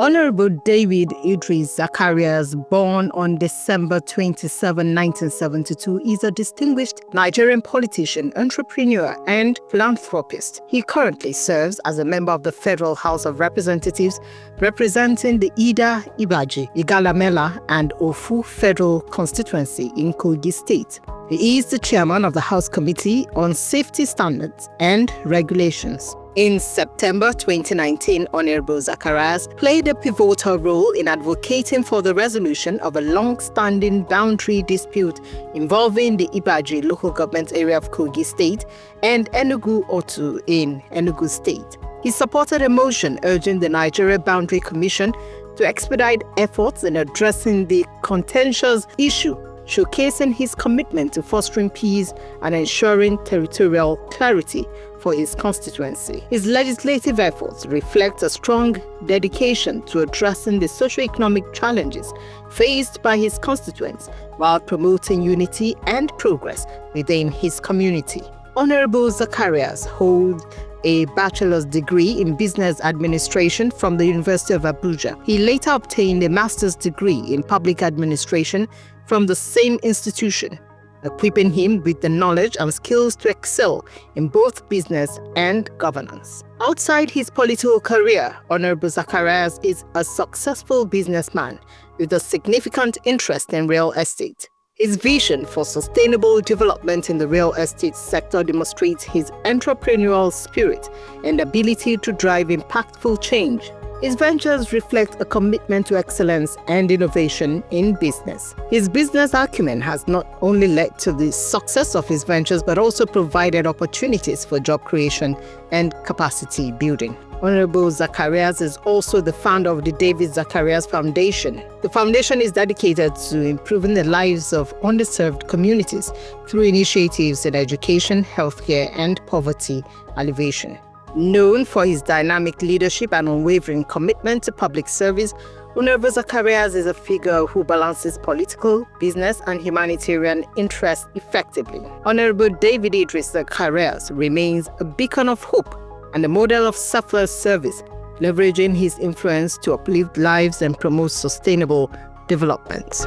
Honorable David Idris Zacharias, born on December 27, 1972, is a distinguished Nigerian politician, entrepreneur, and philanthropist. He currently serves as a member of the Federal House of Representatives, representing the Ida, Ibaji, Igalamela, and Ofu Federal Constituency in Kogi State. He is the chairman of the House Committee on Safety Standards and Regulations. In September 2019, Honorable Zacharias played a pivotal role in advocating for the resolution of a long-standing boundary dispute involving the Ibaji local government area of Kogi State and Enugu-Otu in Enugu State. He supported a motion urging the Nigeria Boundary Commission to expedite efforts in addressing the contentious issue, showcasing his commitment to fostering peace and ensuring territorial clarity for his constituency. His legislative efforts reflect a strong dedication to addressing the socio-economic challenges faced by his constituents while promoting unity and progress within his community. Honorable Zacharias holds a bachelor's degree in business administration from the University of Abuja. He later obtained a master's degree in public administration from the same institution, equipping him with the knowledge and skills to excel in both business and governance. Outside his political career, Honorable Zacharias is a successful businessman with a significant interest in real estate. His vision for sustainable development in the real estate sector demonstrates his entrepreneurial spirit and ability to drive impactful change. His ventures reflect a commitment to excellence and innovation in business. His business acumen has not only led to the success of his ventures, but also provided opportunities for job creation and capacity building. Honorable Zacharias is also the founder of the David Zacharias Foundation. The foundation is dedicated to improving the lives of underserved communities through initiatives in education, healthcare, and poverty alleviation. Known for his dynamic leadership and unwavering commitment to public service, Honorable Zacharias is a figure who balances political, business, and humanitarian interests effectively. Honorable David Idris Zacharias remains a beacon of hope and a model of selfless service, leveraging his influence to uplift lives and promote sustainable development.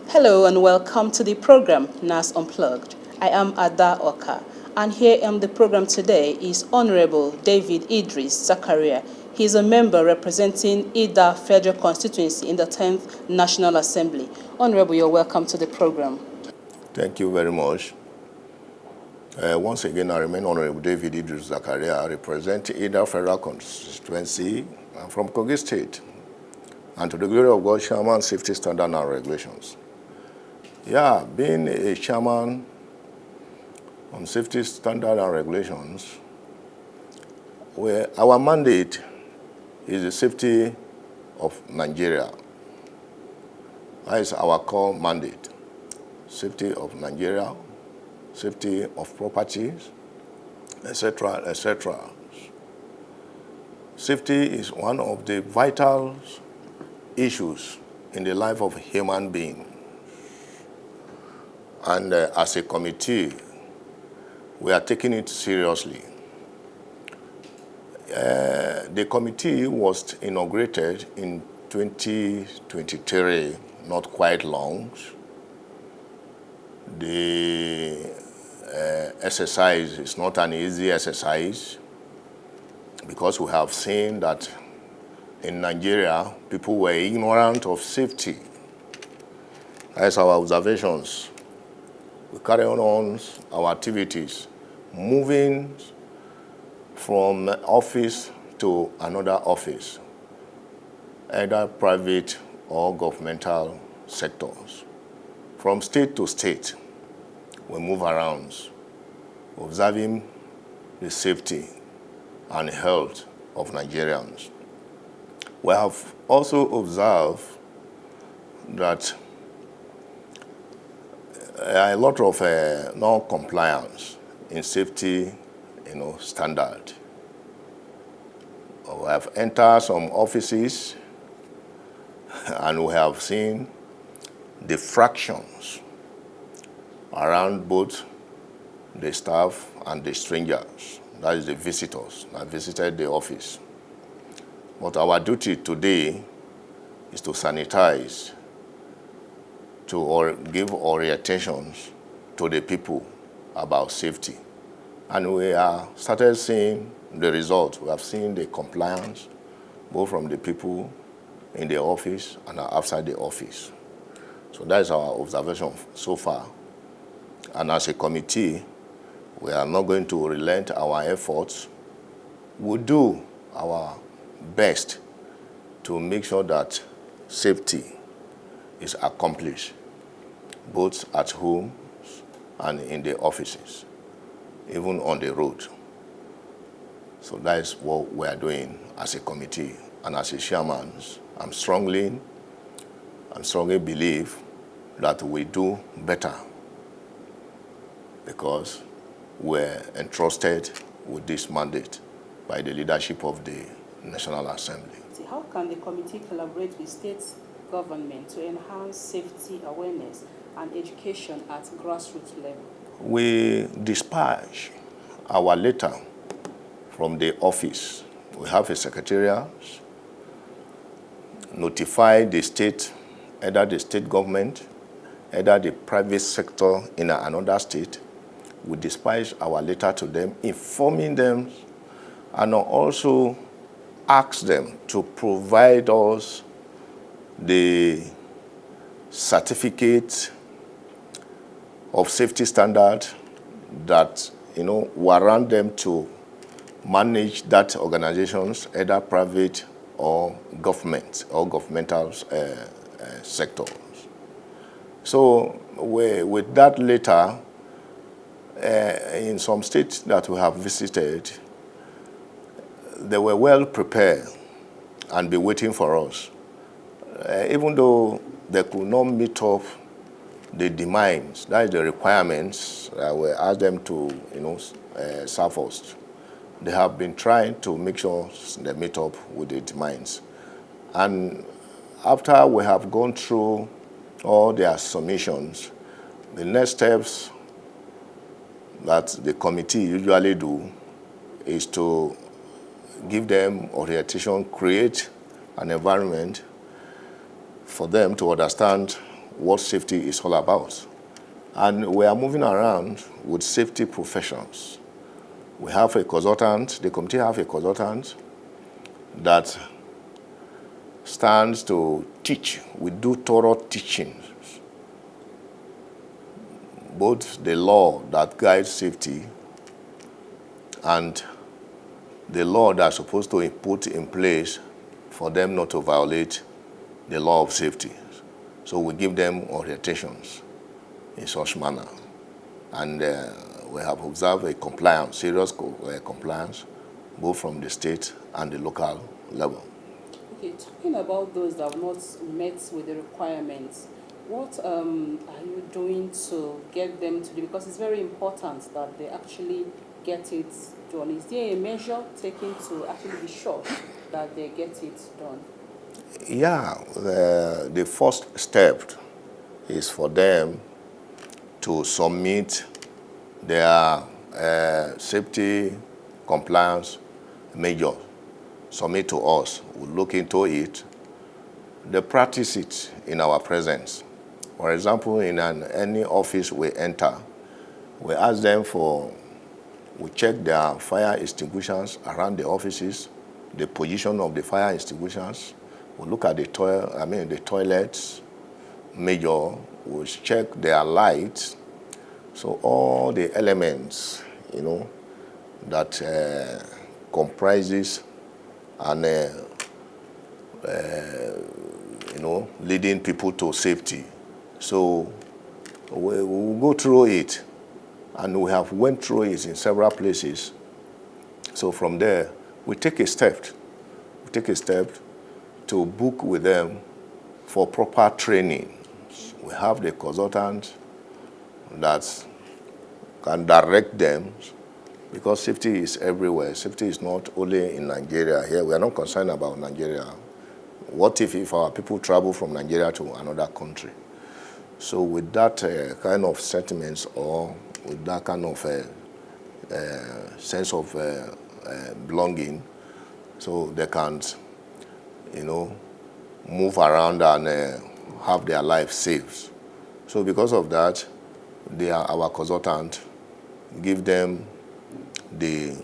Hello and welcome to the program NASS Unplugged. I am Ada Oka, and here on the program today is Honorable David Idris Zacharias. He is a member representing Ida Federal Constituency in the 10th National Assembly. Honorable, you're welcome to the program. Thank you very much. Once again, I remain Honorable David Idris Zacharias, representing Ida Federal Constituency. I'm from Kogi State, and to the glory of God, Chairman, Safety Standards and Regulations. Yeah, being a chairman on safety standards and regulations, where our mandate is the safety of Nigeria. That is our core mandate. Safety of Nigeria, safety of properties, etc., etc. Safety is one of the vital issues in the life of a human being. And as a committee, we are taking it seriously. The committee was inaugurated in 2023, not quite long. The exercise is not an easy exercise because we have seen that in Nigeria, people were ignorant of safety. That's our observations. We carry on our activities, moving from office to another office, either private or governmental sectors. From state to state, we move around, observing the safety and health of Nigerians. We have also observed that a lot of non-compliance in safety, standard. We have entered some offices and we have seen the fractions around both the staff and the strangers, that is the visitors that visited the office. But our duty today is to sanitize, to give orientations to the people about safety. And we are started seeing the results. We have seen the compliance, both from the people in the office and outside the office. So that is our observation so far. And as a committee, we are not going to relent our efforts. We do our best to make sure that safety is accomplished, both at home and in the offices, even on the road. So that is what we are doing as a committee. And as a chairman, I strongly believe that we do better because we're entrusted with this mandate by the leadership of the National Assembly. How can the committee collaborate with state government to enhance safety awareness and education at grassroots level? We dispatch our letter from the office. We have a secretariat, notify the state, either the state government, either the private sector in another state. We dispatch our letter to them, informing them, and also ask them to provide us the certificate of safety standard that warrant them to manage that organizations, either private or government or governmental sectors. So with that letter, in some states that we have visited, they were well prepared and be waiting for us. Even though they could not meet up the demands, that is the requirements that we asked them to serve us. They have been trying to make sure they meet up with the demands. And after we have gone through all their submissions, the next steps that the committee usually do is to give them orientation, create an environment for them to understand what safety is all about. And we are moving around with safety professionals. We have a consultant, the committee have a consultant that stands to teach. We do thorough teaching, both the law that guides safety and the law that's supposed to be put in place for them not to violate the law of safety. So we give them orientations in such manner. And we have observed a compliance, serious compliance, both from the state and the local level. Okay, talking about those that have not met with the requirements, what are you doing to get them to do? Because it's very important that they actually get it done. Is there a measure taken to actually be sure that they get it done? Yeah, the first step is for them to submit their safety compliance measure, submit to us. We'll look into it. They practice it in our presence. For example, in any office we enter, we ask them we check their fire extinguishers around the offices, the position of the fire extinguishers. We look at the toilets measure. We check their lights. So all the elements, that comprises and leading people to safety. So we will go through it, and we have went through it in several places. So from there, we take a step. We take a step to book with them for proper training. We have the consultant that can direct them, because safety is everywhere. Safety is not only in Nigeria. Here, we are not concerned about Nigeria. What if our people travel from Nigeria to another country? So with that kind of sentiments or with that kind of sense of belonging, so they can, move around and have their life saved. So because of that, they are our consultant. Give them the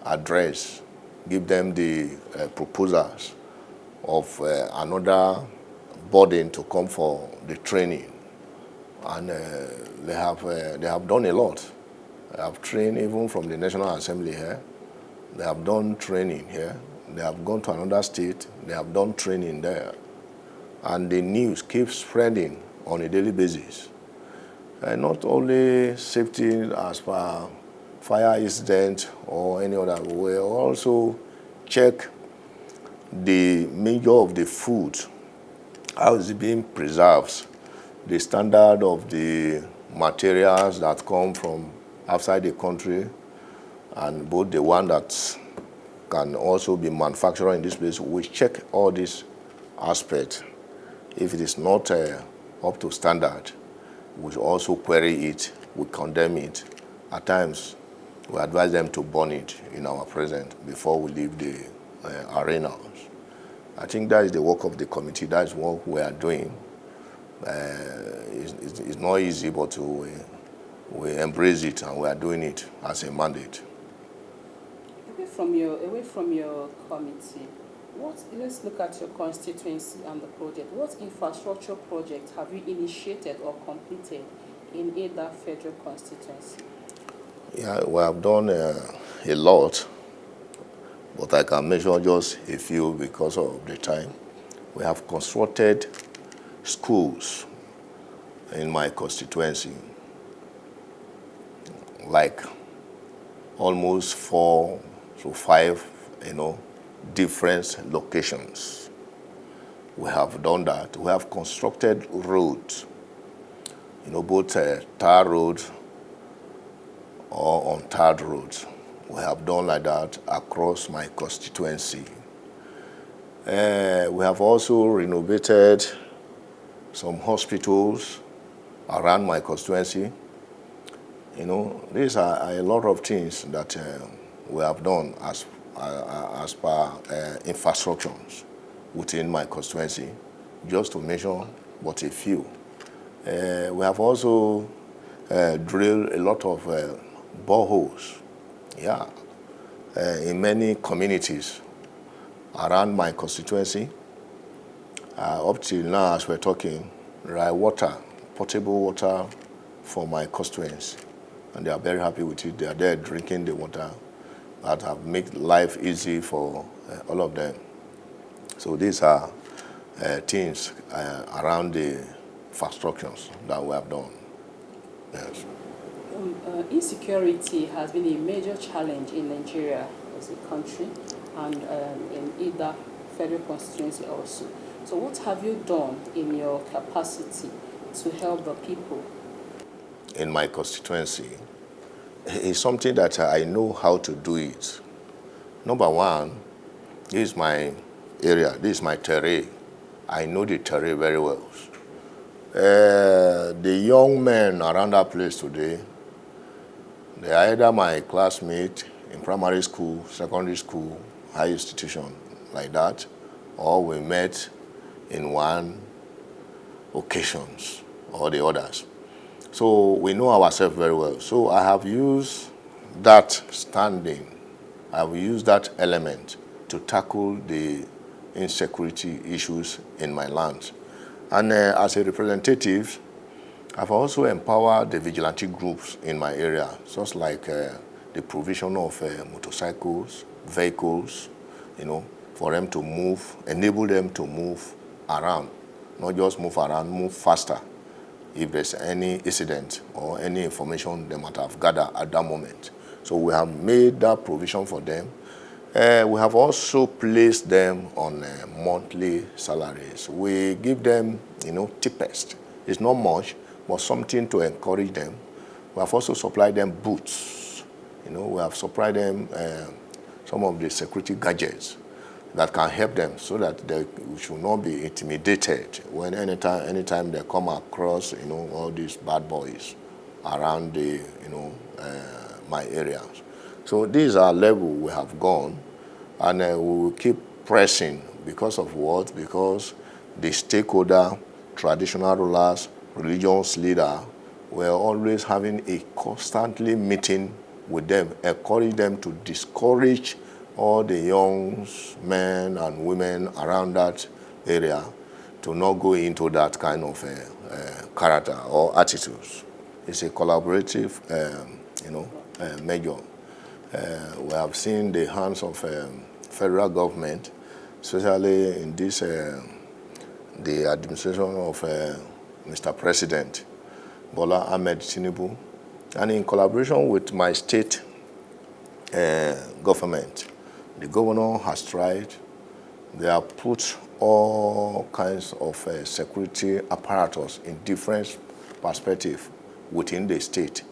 address, give them the proposals of another burden to come for the training, and they have done a lot. They have trained even from the National Assembly here. They have done training here. They have gone to another state. They have done training there, and the news keeps spreading on a daily basis. Not only safety as per fire incident or any other, we also check the major of the food, how is it being preserved, the standard of the materials that come from outside the country, and both the one that can also be manufactured in this place. We check all these aspects. If it is not up to standard, we also query it, we condemn it. At times, we advise them to burn it in our presence before we leave the arenas. I think that is the work of the committee. That is what we are doing. It's not easy, but we embrace it, and we are doing it as a mandate. Away from your committee, let's look at your constituency and the project. What infrastructure project have you initiated or completed in either federal constituency? Yeah, we have done a lot, but I can mention just a few because of the time. We have constructed schools in my constituency, like almost 4 to 5, different locations. We have done that. We have constructed roads, both tar roads or untarred roads. We have done like that across my constituency. We have also renovated some hospitals around my constituency. These are a lot of things that we have done as per infrastructures within my constituency, just to mention but a few. We have also drilled a lot of boreholes, in many communities around my constituency. Up till now, as we're talking, there water, potable water for my constituents, and they are very happy with it. They are there drinking the water that have made life easy for all of them. So these are things around the infrastructures that we have done. Yes. Insecurity has been a major challenge in Nigeria as a country, and in either federal constituency also. So what have you done in your capacity to help the people? In my constituency, it's something that I know how to do it. Number one, this is my area, this is my terrain. I know the terrain very well. The young men around that place today, they are either my classmates in primary school, secondary school, high institution, like that, or we met in one occasions or the others. So we know ourselves very well. So I have used that standing, I have used that element to tackle the insecurity issues in my land. And as a representative, I've also empowered the vigilante groups in my area, such like the provision of motorcycles, vehicles, for them to move, enable them to move around, not just move around, move faster if there's any incident or any information they might have gathered at that moment. So we have made that provision for them. We have also placed them on monthly salaries. We give them, cheapest. It's not much, but something to encourage them. We have also supplied them boots. We have supplied them some of the security gadgets that can help them so that they should not be intimidated when anytime they come across, all these bad boys around my areas. So these are levels we have gone, and we will keep pressing because of what? Because the stakeholder, traditional rulers, religious leader, we're always having a constantly meeting with them, encourage them to discourage all the young men and women around that area to not go into that kind of character or attitudes. It's a collaborative, measure. We have seen the hands of federal government, especially in this, the administration of Mr. President Bola Ahmed Tinubu, and in collaboration with my state government. The governor has tried. They have put all kinds of security apparatus in different perspectives within the state.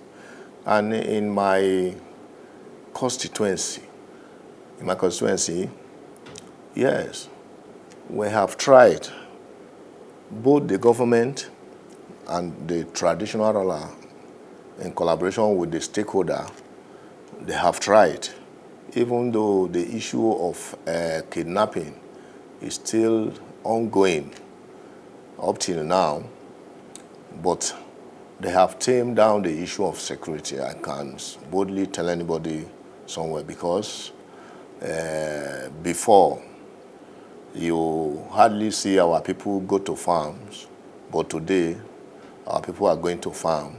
And in my constituency, yes, we have tried. Both the government and the traditional ruler, in collaboration with the stakeholder, they have tried. Even though the issue of kidnapping is still ongoing up till now, but they have tamed down the issue of security. I can't boldly tell anybody somewhere, because before, you hardly see our people go to farms, but today our people are going to farm.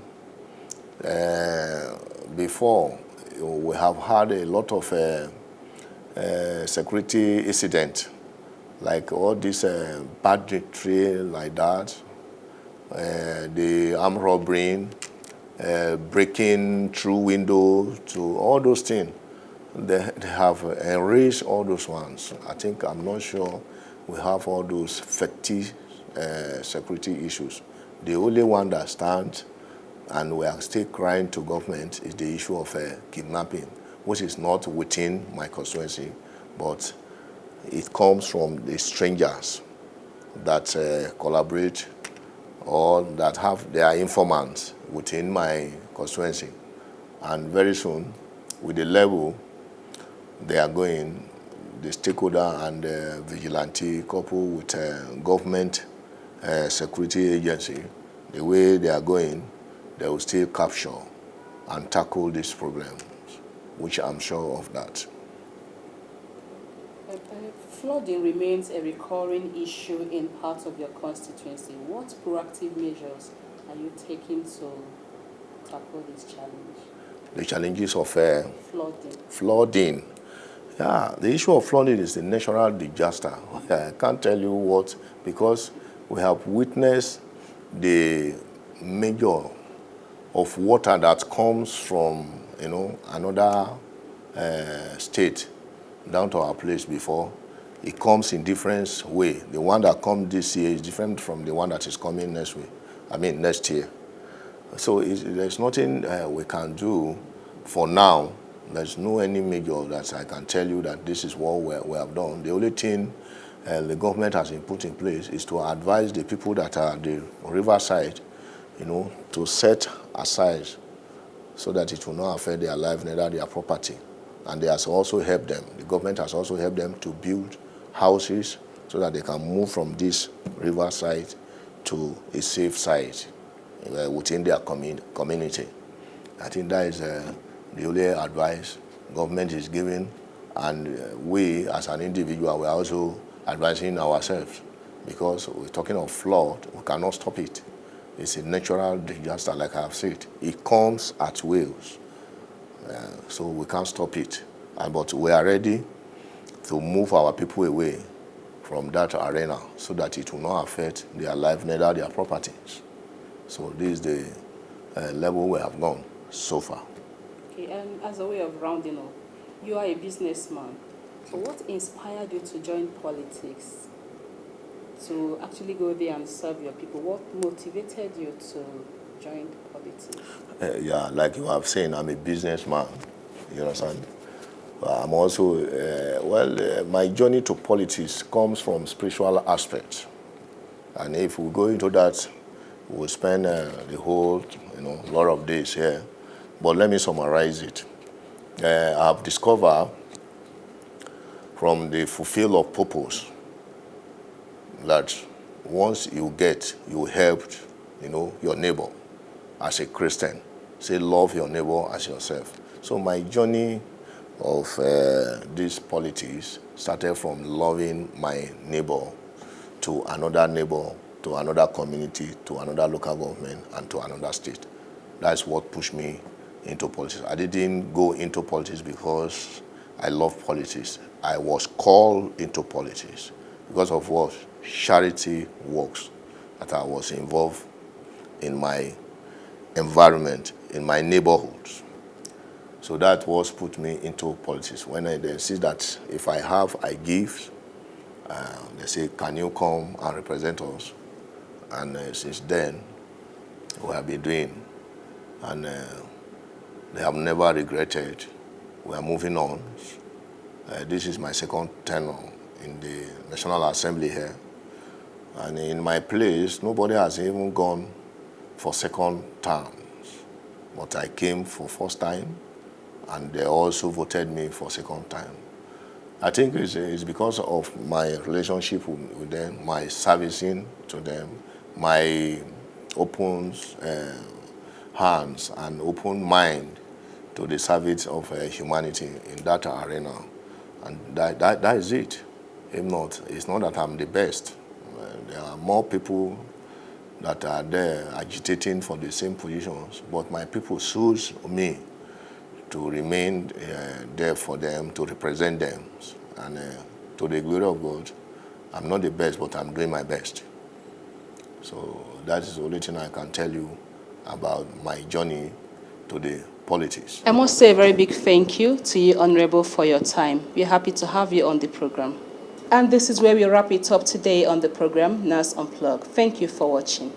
Before, we have had a lot of security incidents, like all this banditry like that, the armed robbery, breaking through windows, to all those things. They have enriched all those ones. I'm not sure we have all those fetish security issues. The only one that stands, and we are still crying to government, is the issue of kidnapping, which is not within my constituency, but it comes from the strangers that collaborate or that have their informants within my constituency. And very soon, with the level they are going, the stakeholder and vigilante, coupled with government security agency, the way they are going, they will still capture and tackle these problems, which I'm sure of that. Flooding remains a recurring issue in parts of your constituency. What proactive measures are you taking to tackle this challenge? The challenges of flooding. Yeah, the issue of flooding is a natural disaster. I can't tell you what, because we have witnessed the measure of water that comes from, another state down to our place before. It comes in different way. The one that comes this year is different from the one that is coming next year. So there's nothing we can do for now. There's no any measure that I can tell you that this is what we have done. The only thing the government has been put in place is to advise the people that are at the riverside, to set aside so that it will not affect their life, neither their property. And they has also helped them. The government has also helped them to build houses so that they can move from this riverside to a safe site within their community. I think that is the only advice government is giving, and we as an individual, we are also advising ourselves, because we're talking of flood, we cannot stop it. It's a natural disaster, like I have said. It comes at waves, so we can't stop it. But we are ready to move our people away from that arena so that it will not affect their life, neither their properties. So this is the level we have gone so far. Okay, and as a way of rounding up, you are a businessman. So what inspired you to join politics, to actually go there and serve your people? What motivated you to join politics? Like you have seen, I'm a businessman. You understand? I'm also, my journey to politics comes from spiritual aspects. And if we go into that, We'll spend the whole, lot of days here. But let me summarize it. I've discovered from the fulfill of purpose that once you helped, your neighbor as a Christian. Say, love your neighbor as yourself. So my journey of this politics started from loving my neighbor, to another community, to another local government, and to another state. That's what pushed me into politics. I didn't go into politics because I love politics. I was called into politics because of what? Charity works that I was involved in my environment, in my neighborhoods. So that was put me into politics. When they see that if I have, I give, they say, can you come and represent us? And since then, we have been doing. And they have never regretted. We are moving on. This is my second tenure in the National Assembly here. And in my place, nobody has even gone for second terms. But I came for first time, and they also voted me for second time. I think it's because of my relationship with them, my servicing to them, my open hands and open mind to the service of humanity in that arena. And that is it. If not, it's not that I'm the best. There are more people that are there agitating for the same positions, but my people choose me to remain there for them, to represent them. And to the glory of God, I'm not the best, but I'm doing my best. So that is the only thing I can tell you about my journey to the politics. I must say a very big thank you to you, Honorable, for your time. We're happy to have you on the program. And this is where we wrap it up today on the program, NASS Unplugged. Thank you for watching.